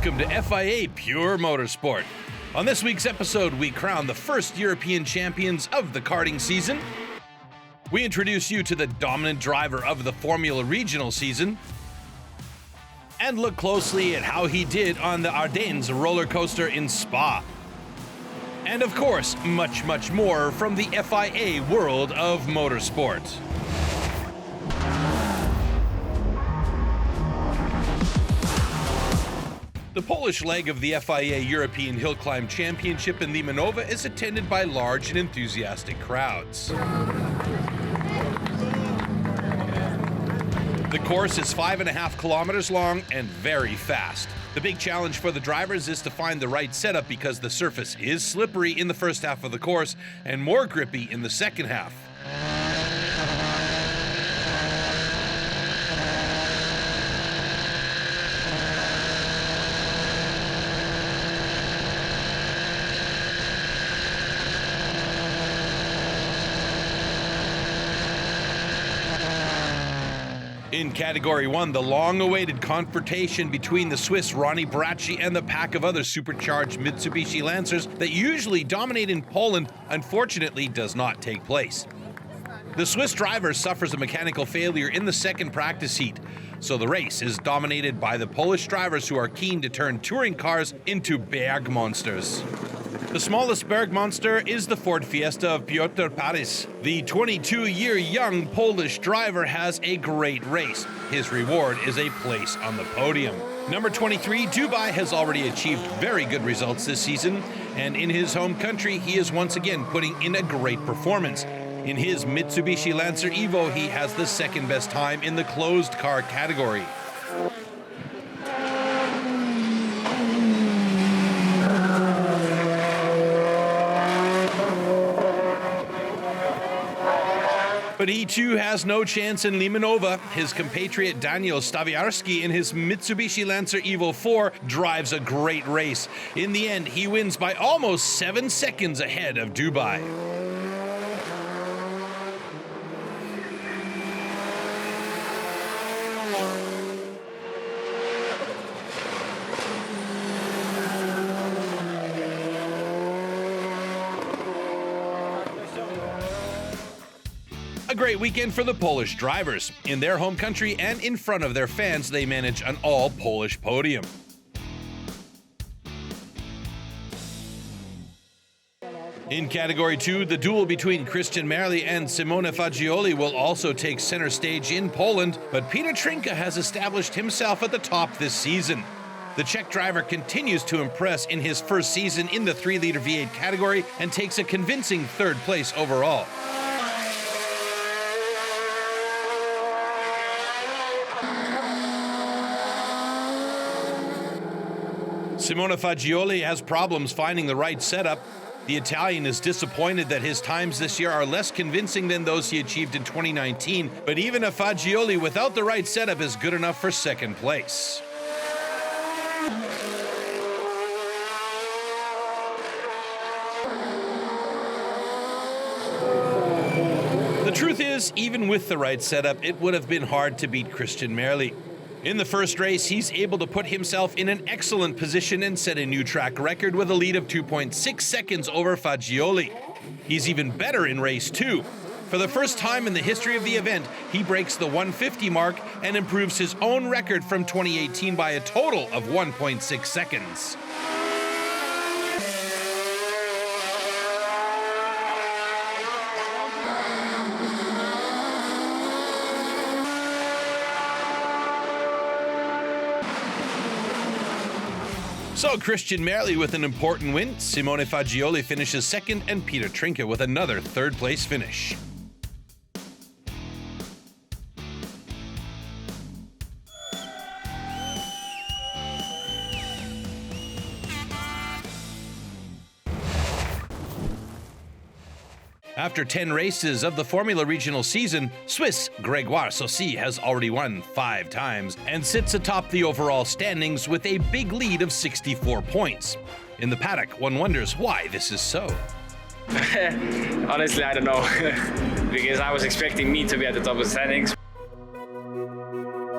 Welcome to FIA Pure Motorsport. On this week's episode, we crown the first European champions of the karting season. We introduce you to the dominant driver of the Formula Regional season. And look closely at how he did on the Ardennes roller coaster in Spa. And of course, much, much more from the FIA world of motorsport. The Polish leg of the FIA European Hill Climb Championship in Limanova is attended by large and enthusiastic crowds. The course is 5.5 kilometers long and very fast. The big challenge for the drivers is to find the right setup because the surface is slippery in the first half of the course and more grippy in the second half. In Category 1, the long-awaited confrontation between the Swiss Ronnie Bracci and the pack of other supercharged Mitsubishi Lancers that usually dominate in Poland unfortunately does not take place. The Swiss driver suffers a mechanical failure in the second practice heat, so the race is dominated by the Polish drivers who are keen to turn touring cars into Berg monsters. The smallest Berg monster is the Ford Fiesta of Piotr Paris. The 22-year young Polish driver has a great race. His reward is a place on the podium. Number 23, Dubai, has already achieved very good results this season, and in his home country, he is once again putting in a great performance. In his Mitsubishi Lancer Evo, he has the second best time in the closed car category. But he too has no chance in Limanova. His compatriot Daniel Stawiarski in his Mitsubishi Lancer Evo 4 drives a great race. In the end, he wins by almost 7 seconds ahead of Dubai. A great weekend for the Polish drivers. In their home country and in front of their fans, they manage an all-Polish podium. In Category 2, the duel between Christian Merli and Simone Fagioli will also take center stage in Poland, but Peter Trinka has established himself at the top this season. The Czech driver continues to impress in his first season in the 3-liter V8 category and takes a convincing third place overall. Simone Fagioli has problems finding the right setup. The Italian is disappointed that his times this year are less convincing than those he achieved in 2019, but even a Fagioli without the right setup is good enough for second place. The truth is, even with the right setup, it would have been hard to beat Christian Merli. In the first race, he's able to put himself in an excellent position and set a new track record with a lead of 2.6 seconds over Fagioli. He's even better in race 2. For the first time in the history of the event, he breaks the 150 mark and improves his own record from 2018 by a total of 1.6 seconds. So Christian Merli with an important win, Simone Fagioli finishes second, and Peter Trinka with another third-place finish. After 10 races of the Formula Regional season, Swiss Grégoire Saucy has already won 5 times and sits atop the overall standings with a big lead of 64 points. In the paddock, one wonders why this is so. Honestly, I don't know, because I was expecting me to be at the top of the standings.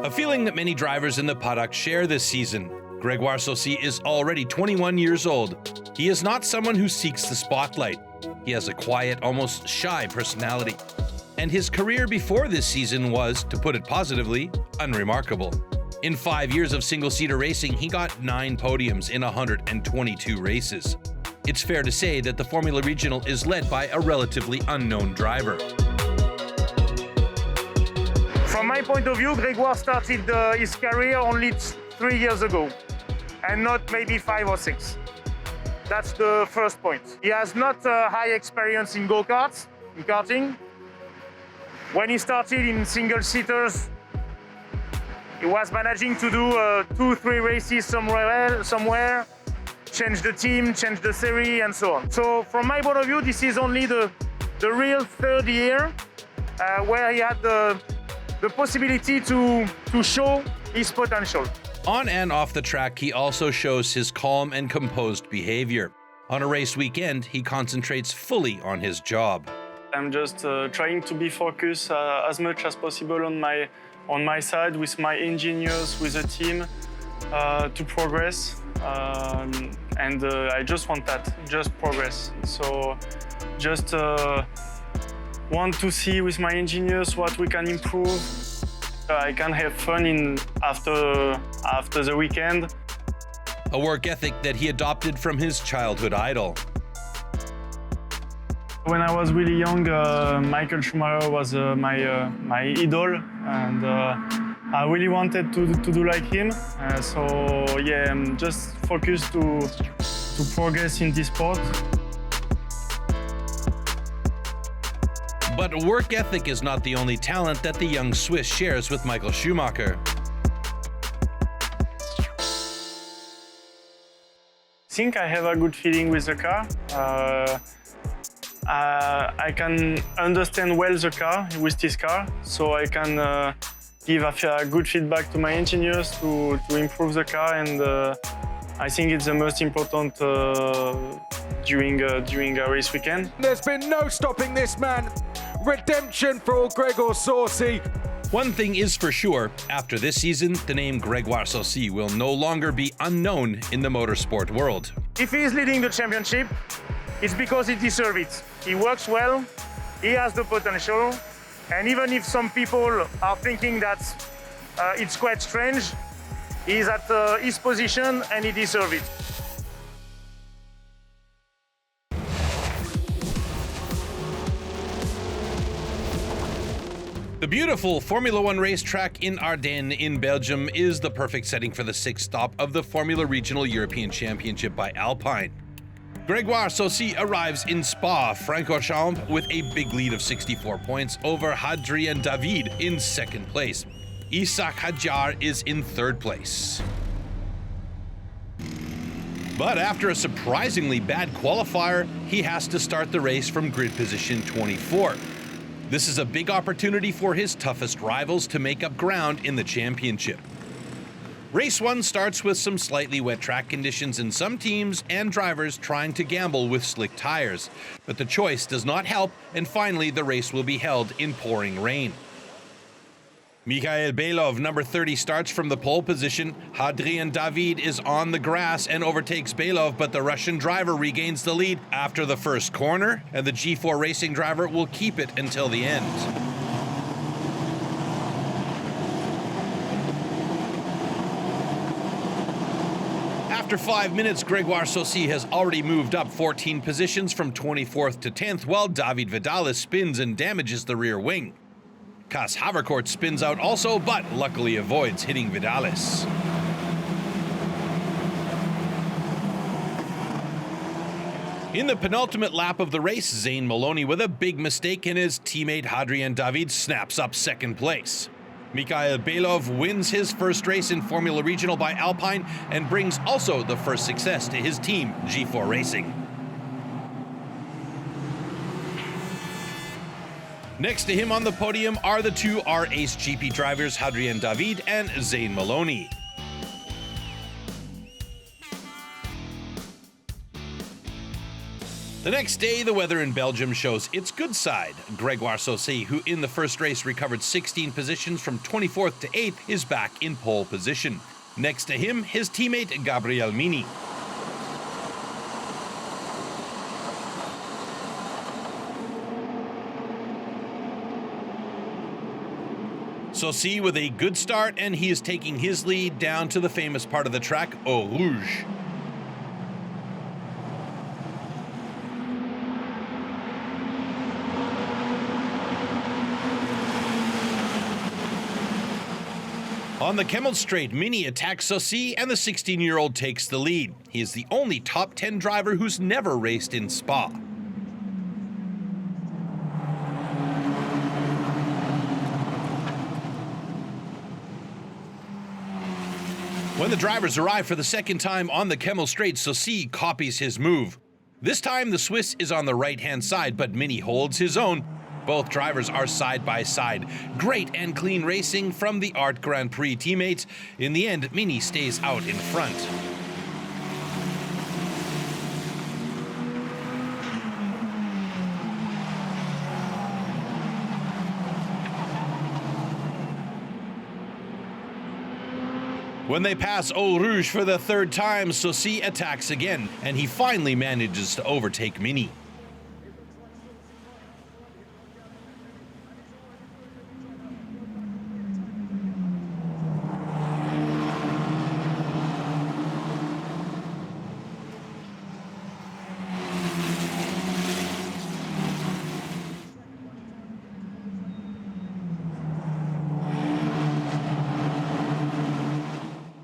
A feeling that many drivers in the paddock share this season. Gregoire Saucy is already 21 years old. He is not someone who seeks the spotlight. He has a quiet, almost shy personality. And his career before this season was, to put it positively, unremarkable. In 5 years of single-seater racing, he got 9 podiums in 122 races. It's fair to say that the Formula Regional is led by a relatively unknown driver. From my point of view, Gregoire started his career only 3 years ago, and not maybe 5 or 6. That's the first point. He has not high experience in go-karts, in karting. When he started in single-seaters, he was managing to do 2-3 races somewhere, change the team, change the series, and so on. So from my point of view, this is only the real third year where he had the possibility to show his potential. On and off the track, he also shows his calm and composed behavior. On a race weekend, he concentrates fully on his job. I'm just trying to be focused as much as possible on my side with my engineers, with the team, to progress. And I just want that, just progress. So just want to see with my engineers what we can improve. I can have fun after the weekend. A work ethic that he adopted from his childhood idol. When I was really young, Michael Schumacher was my idol, and I really wanted to do like him. So yeah, I'm just focused to progress in this sport. But work ethic is not the only talent that the young Swiss shares with Michael Schumacher. I think I have a good feeling with the car. I can understand well the car with this car, so I can give a good feedback to my engineers to improve the car, and I think it's the most important during a race weekend. There's been no stopping this man. Redemption for Gregoire Saucy. One thing is for sure, after this season, the name Gregoire Saucy will no longer be unknown in the motorsport world. If he is leading the championship, it's because he deserves it. He works well, he has the potential, and even if some people are thinking that it's quite strange, he's at his position and he deserves it. The beautiful Formula One racetrack in Ardennes in Belgium is the perfect setting for the 6th stop of the Formula Regional European Championship by Alpine. Gregoire Saucy arrives in Spa-Francorchamps with a big lead of 64 points over Hadrien David in 2nd place. Isaac Hadjar is in 3rd place. But after a surprisingly bad qualifier, he has to start the race from grid position 24. This is a big opportunity for his toughest rivals to make up ground in the championship. Race 1 starts with some slightly wet track conditions and some teams and drivers trying to gamble with slick tires. But the choice does not help, and finally the race will be held in pouring rain. Mikhail Belov, number 30, starts from the pole position. Hadrien David is on the grass and overtakes Belov, but the Russian driver regains the lead after the first corner, and the G4 Racing driver will keep it until the end. After 5 minutes, Gregoire Saucy has already moved up 14 positions from 24th to 10th, while David Vidalis spins and damages the rear wing. Cas Havercourt spins out also, but luckily avoids hitting Vidalis. In the penultimate lap of the race, Zane Maloney with a big mistake, and his teammate Hadrien David snaps up 2nd place. Mikhail Belov wins his first race in Formula Regional by Alpine and brings also the first success to his team, G4 Racing. Next to him on the podium are the 2 R-Ace GP drivers, Hadrien David and Zane Maloney. The next day, the weather in Belgium shows its good side. Gregoire Saucy, who in the first race recovered 16 positions from 24th to 8th, is back in pole position. Next to him, his teammate Gabriel Mini. Saucy with a good start, and he is taking his lead down to the famous part of the track, Eau Rouge. On the Kemmel Straight, Mini attacks Saucy, and the 16-year-old takes the lead. He is the only top 10 driver who's never raced in Spa. When the drivers arrive for the second time on the Kemmel Straight, Saucy copies his move. This time the Swiss is on the right-hand side, but Mini holds his own. Both drivers are side by side. Great and clean racing from the Art Grand Prix teammates. In the end, Mini stays out in front. When they pass Eau Rouge for the third time, Saucy attacks again, and he finally manages to overtake Mini.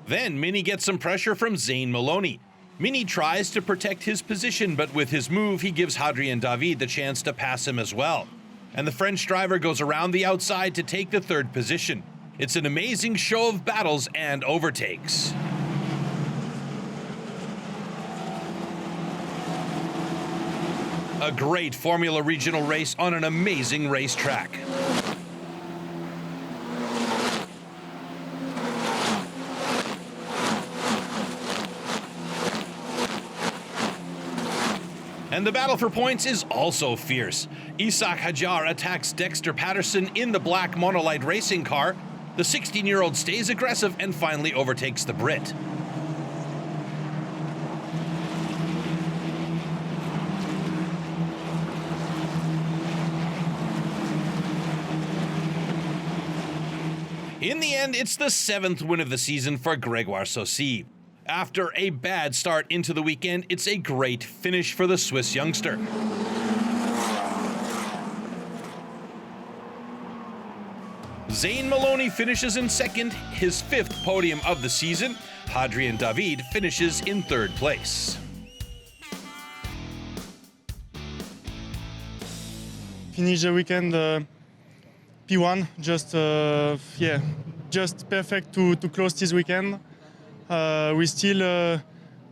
Then Mini gets some pressure from Zane Maloney. Mini tries to protect his position, but with his move, he gives Hadrien David the chance to pass him as well. And the French driver goes around the outside to take the third position. It's an amazing show of battles and overtakes. A great Formula Regional race on an amazing racetrack. And the battle for points is also fierce. Isaac Hajar attacks Dexter Patterson in the black monolight racing car. The 16-year-old stays aggressive and finally overtakes the Brit. In the end, it's the 7th win of the season for Grégoire Saucy. After a bad start into the weekend, it's a great finish for the Swiss youngster. Zane Maloney finishes in second, his 5th podium of the season. Hadrien David finishes in 3rd place. Finish the weekend P1, just perfect to close this weekend. We still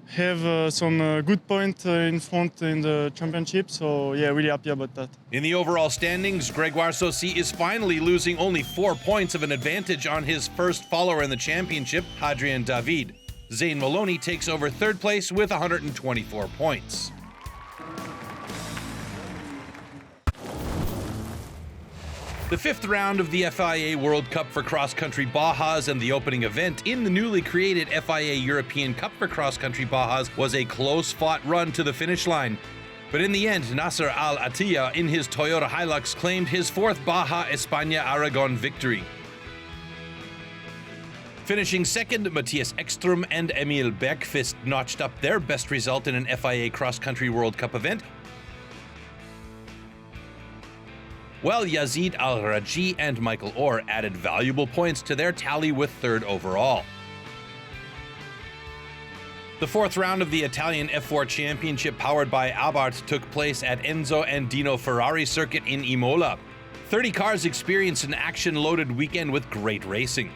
have some good points in front in the championship, so yeah, really happy about that. In the overall standings, Grégoire Saucy is finally losing only 4 points of an advantage on his first follower in the championship, Hadrien David. Zane Maloney takes over 3rd place with 124 points. The 5th round of the FIA World Cup for Cross-Country Bajas and the opening event in the newly created FIA European Cup for Cross-Country Bajas was a close-fought run to the finish line. But in the end, Nasser Al-Attiyah in his Toyota Hilux claimed his 4th Baja España Aragon victory. Finishing 2nd, Matthias Ekström and Emil Bergqvist notched up their best result in an FIA Cross-Country World Cup event, while Yazid Al-Raji and Michael Orr added valuable points to their tally with 3rd overall. The 4th round of the Italian F4 Championship powered by Abarth took place at Enzo and Dino Ferrari circuit in Imola. 30 cars experienced an action-loaded weekend with great racing.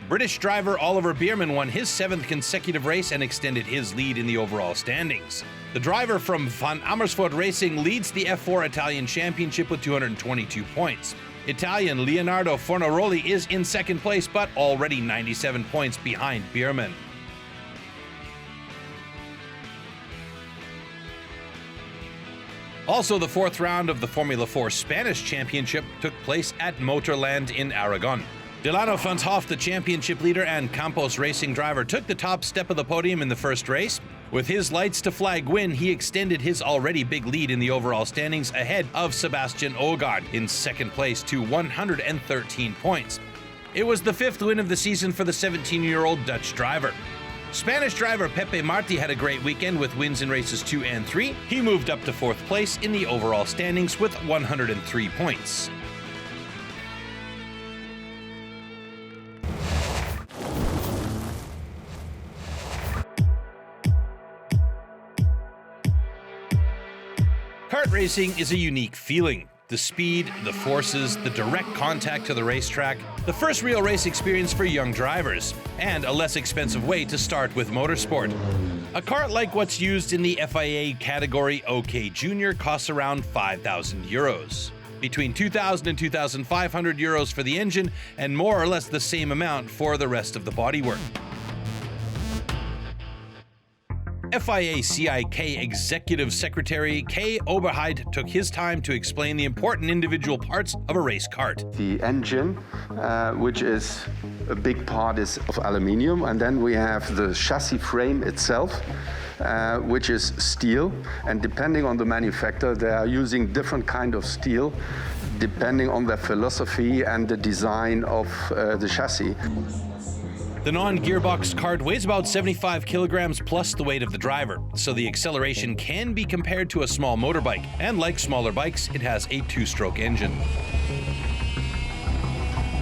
British driver Oliver Bierman won his 7th consecutive race and extended his lead in the overall standings. The driver from Van Amersfoort Racing leads the F4 Italian Championship with 222 points. Italian Leonardo Fornaroli is in 2nd place, but already 97 points behind Bierman. Also, the 4th round of the Formula 4 Spanish Championship took place at Motorland in Aragon. Delano Van 't Hoff, the championship leader and Campos Racing driver, took the top step of the podium in the first race. With his lights to flag win, he extended his already big lead in the overall standings ahead of Sebastian Ogier in second place to 113 points. It was the fifth win of the season for the 17-year-old Dutch driver. Spanish driver Pepe Marti had a great weekend with wins in races 2 and 3. He moved up to fourth place in the overall standings with 103 points. Kart racing is a unique feeling. The speed, the forces, the direct contact to the racetrack, the first real race experience for young drivers, and a less expensive way to start with motorsport. A kart like what's used in the FIA category OK Junior costs around 5,000 euros. Between 2,000 and 2,500 euros for the engine, and more or less the same amount for the rest of the bodywork. FIA CIK Executive Secretary Kay Oberheid took his time to explain the important individual parts of a race kart. The engine, which is a big part, is of aluminium, and then we have the chassis frame itself, which is steel, and depending on the manufacturer, they are using different kind of steel depending on their philosophy and the design of the chassis. The non-gearbox kart weighs about 75 kilograms plus the weight of the driver, so the acceleration can be compared to a small motorbike, and like smaller bikes, it has a two-stroke engine.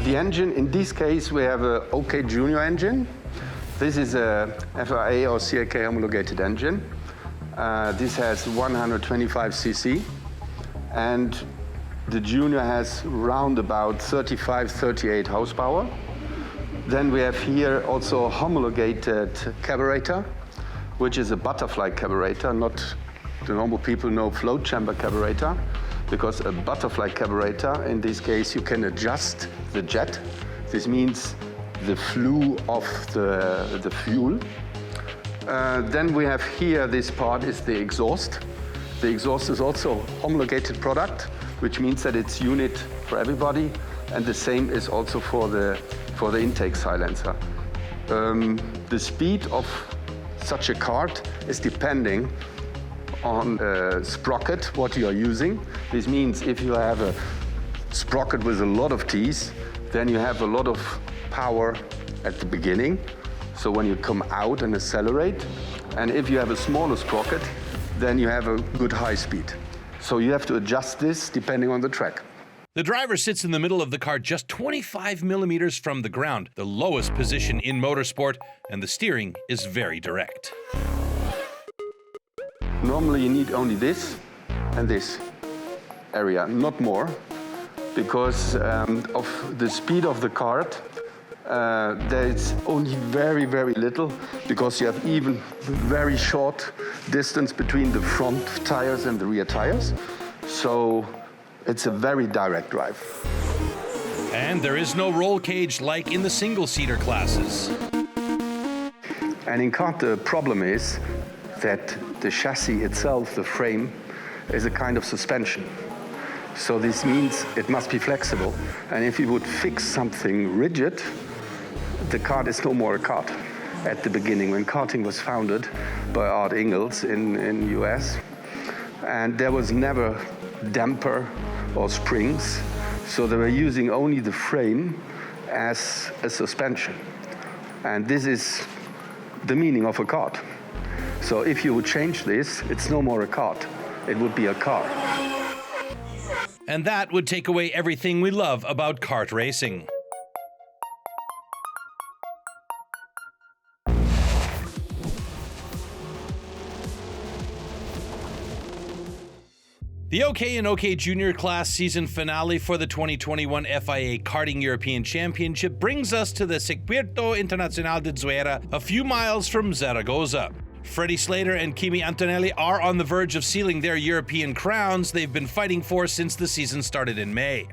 The engine, in this case, we have a OK Junior engine. This is a FIA or CIK homologated engine. This has 125 cc, and the Junior has round about 35-38 horsepower. Then we have here also a homologated carburetor, which is a butterfly carburetor, not the normal people know float chamber carburetor, because a butterfly carburetor, in this case, you can adjust the jet. This means the flow of the fuel. Then we have here, this part is the exhaust. The exhaust is also homologated product, which means that it's unit for everybody, and the same is also for the intake silencer. The speed of such a kart is depending on a sprocket, what you are using. This means if you have a sprocket with a lot of T's, then you have a lot of power at the beginning, so when you come out and accelerate. And if you have a smaller sprocket, then you have a good high speed. So you have to adjust this depending on the track. The driver sits in the middle of the kart just 25 millimeters from the ground, the lowest position in motorsport, and the steering is very direct. Normally you need only this and this area, not more, because of the speed of the kart. There's only very, very little, because you have even very short distance between the front tires and the rear tires. So it's a very direct drive. And there is no roll cage like in the single-seater classes. And in kart, the problem is that the chassis itself, the frame, is a kind of suspension. So this means it must be flexible. And if you would fix something rigid, the kart is no more a kart. At the beginning, when karting was founded by Art Ingalls in US, and there was never damper or springs, so they were using only the frame as a suspension. And this is the meaning of a kart. So if you would change this, it's no more a kart, it would be a car. And that would take away everything we love about kart racing. The OK and OK Junior class season finale for the 2021 FIA Karting European Championship brings us to the Circuito Internacional de Zuera, a few miles from Zaragoza. Freddie Slater and Kimi Antonelli are on the verge of sealing their European crowns they've been fighting for since the season started in May.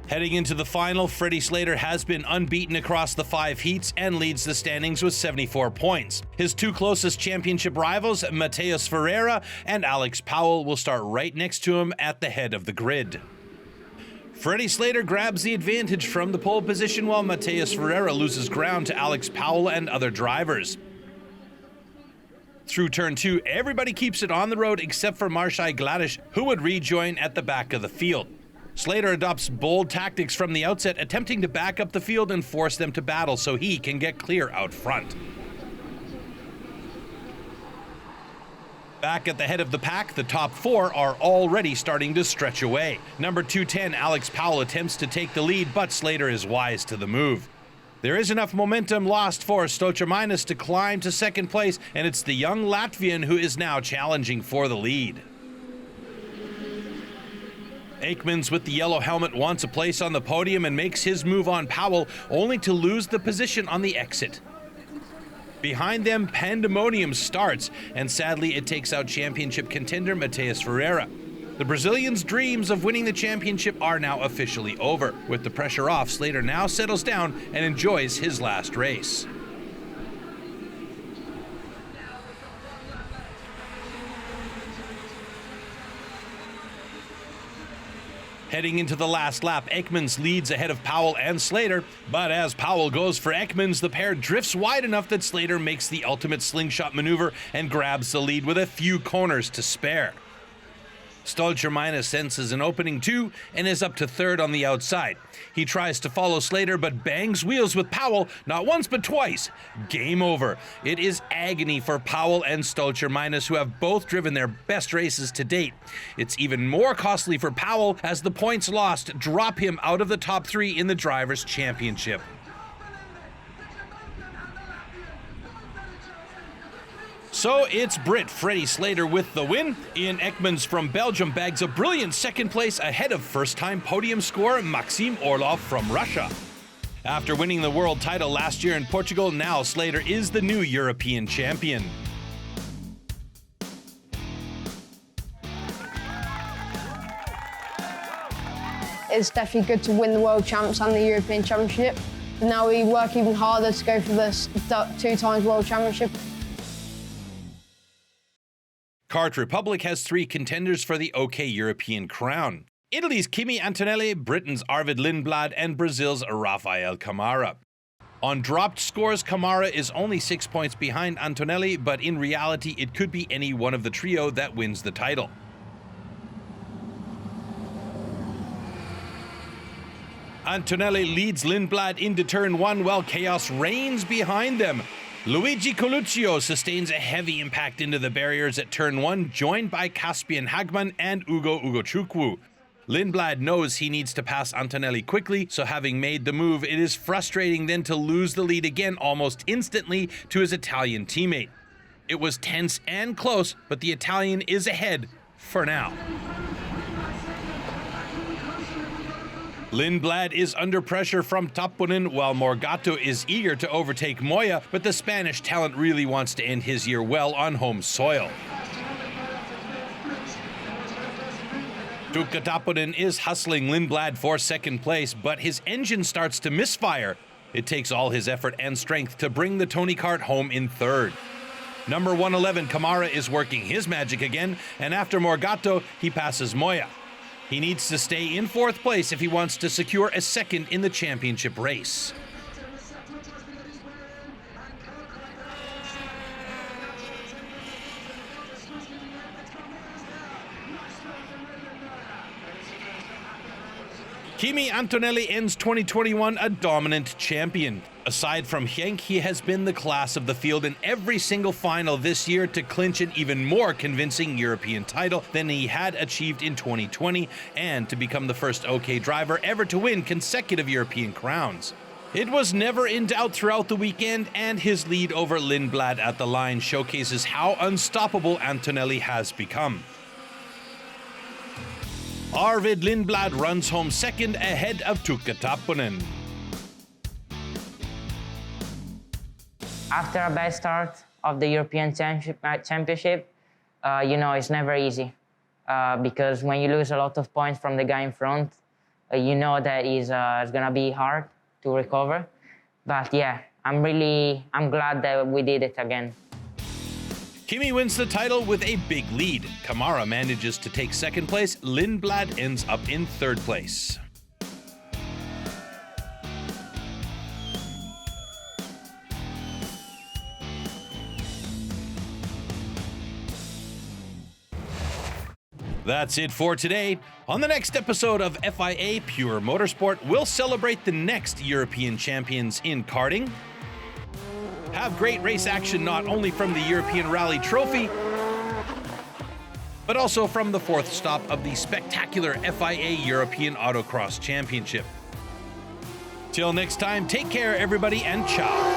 Heading into the final, Freddie Slater has been unbeaten across the 5 heats and leads the standings with 74 points. His 2 closest championship rivals, Mateus Ferreira and Alex Powell, will start right next to him at the head of the grid. Freddie Slater grabs the advantage from the pole position while Matheus Ferreira loses ground to Alex Powell and other drivers. Through turn 2, everybody keeps it on the road except for Marshai Gladish, who would rejoin at the back of the field. Slater adopts bold tactics from the outset, attempting to back up the field and force them to battle so he can get clear out front. Back at the head of the pack, the top 4 are already starting to stretch away. Number 210, Alex Powell, attempts to take the lead, but Slater is wise to the move. There is enough momentum lost for Stolcherminus to climb to second place, and it's the young Latvian who is now challenging for the lead. Aikmans with the yellow helmet wants a place on the podium and makes his move on Powell, only to lose the position on the exit. Behind them, pandemonium starts, and sadly it takes out championship contender Matheus Ferreira. The Brazilian's dreams of winning the championship are now officially over. With the pressure off, Slater now settles down and enjoys his last race. Heading into the last lap, Aikmans leads ahead of Powell and Slater, but as Powell goes for Aikmans, the pair drifts wide enough that Slater makes the ultimate slingshot maneuver and grabs the lead with a few corners to spare. Stolcherminus senses an opening too and is up to third on the outside. He tries to follow Slater but bangs wheels with Powell, not once but twice. Game over. It is agony for Powell and Stolcherminus, who have both driven their best races to date. It's even more costly for Powell as the points lost drop him out of the top 3 in the Drivers' Championship. So it's Brit Freddie Slater with the win. Ian Aikmans from Belgium bags a brilliant second place ahead of first-time podium scorer Maxim Orlov from Russia. After winning the world title last year in Portugal, now Slater is the new European champion. It's definitely good to win the World Champs and the European Championship. Now we work even harder to go for this 2 times World Championship. Kart Republic has 3 contenders for the OK European crown. Italy's Kimi Antonelli, Britain's Arvid Lindblad, and Brazil's Rafael Camara. On dropped scores, Camara is only 6 points behind Antonelli, but in reality it could be any one of the trio that wins the title. Antonelli leads Lindblad into turn 1 while chaos reigns behind them. Luigi Coluccio sustains a heavy impact into the barriers at turn 1, joined by Caspian Hagman and Ugo Ugochukwu. Lindblad knows he needs to pass Antonelli quickly, so having made the move, it is frustrating then to lose the lead again almost instantly to his Italian teammate. It was tense and close, but the Italian is ahead for now. Lindblad is under pressure from Tapponen while Morgato is eager to overtake Moya, but the Spanish talent really wants to end his year well on home soil. Tuukka Tapponen is hustling Lindblad for second place, but his engine starts to misfire. It takes all his effort and strength to bring the Tony Kart home in third. Number 111, Camara, is working his magic again, and after Morgato, he passes Moya. He needs to stay in fourth place if he wants to secure a second in the championship race. Kimi Antonelli ends 2021 a dominant champion. Aside from Henk, he has been the class of the field in every single final this year to clinch an even more convincing European title than he had achieved in 2020, and to become the first OK driver ever to win consecutive European crowns. It was never in doubt throughout the weekend, and his lead over Lindblad at the line showcases how unstoppable Antonelli has become. Arvid Lindblad runs home second ahead of Tuukka Tapponen. After a bad start of the European Championship, it's never easy because when you lose a lot of points from the guy in front, you know that it's gonna be hard to recover. But yeah, I'm glad that we did it again. Kimi wins the title with a big lead. Camara manages to take second place. Lindblad ends up in third place. That's it for today. On the next episode of FIA Pure Motorsport, we'll celebrate the next European champions in karting, have great race action not only from the European Rally Trophy, but also from the fourth stop of the spectacular FIA European Autocross Championship. Till next time, take care everybody and ciao.